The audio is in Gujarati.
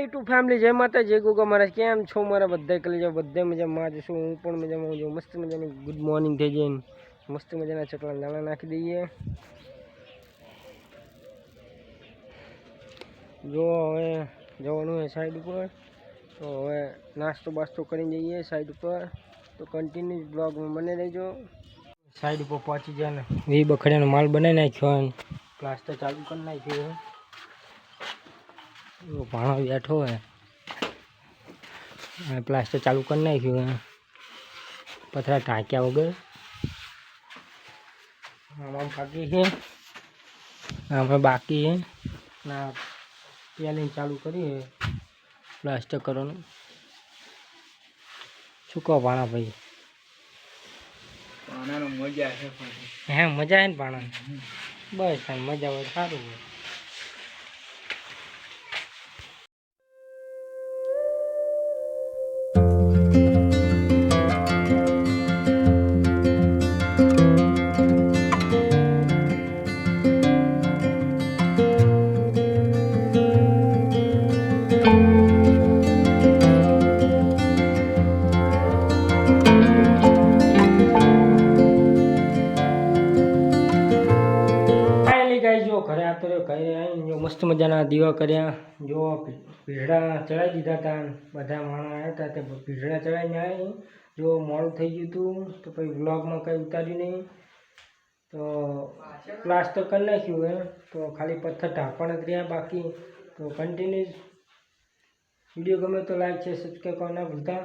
યુટ્યુબ ફેમિલી જય માતા જય ગોગા મહારાજ કેમ છો મારા બધા કરી જાઓ બધા મજામાં જ છું હું પણ મજામાં છું મસ્ત મજાની ગુડ મોર્નિંગ થઈ જાય મસ્ત મજાના ચકલા દાણા નાખી દઈએ જો હવે જવાનું હોય સાઈડ ઉપર તો હવે નાસ્તો બાસ્તો કરીને જઈએ સાઈડ ઉપર તો કન્ટિન્યુ બ્લોગમાં બને રહેજો સાઈડ ઉપર પહોંચી જાય ને વી બખડિયાનો માલ બનાવી નાખ્યો પ્લાસ્ટર ચાલુ કરી નાખ્યું ભાણો બેઠો હોય પ્લાસ્ટર ચાલુ કરી નાખ્યું પથરા ટાંક્યા વગર આમાં બાકી છે આમાં બાકી છે ના પેલિંગ ચાલુ કરીએ પ્લાસ્ટર કરવાનું શું કહો ભાણા ભાઈ ભાણાનો મજા છે હે મજા આવે ને ભાણા બસ મજા હોય સારું હોય ઘરે આવતો રહ્યો ઘરે આવીને જો મસ્ત મજાના દીવા કર્યા જો પીઢડા ચડાવી દીધા હતા બધા માણસ આવ્યા હતા તે પીઢડા ચડાવીને આવી જો મોડું થઈ ગયું હતું તો પછી વ્લોગમાં કંઈ ઉતાર્યું નહીં તો પ્લાસ્ટર કરી નાખ્યું તો ખાલી પથ્થર ઢાંકવાના જ રહ્યા બાકી તો કન્ટિન્યુ વિડીયો ગમે તો લાઈક છે સબસ્ક્રાઈબ કરવા ના ભૂલતા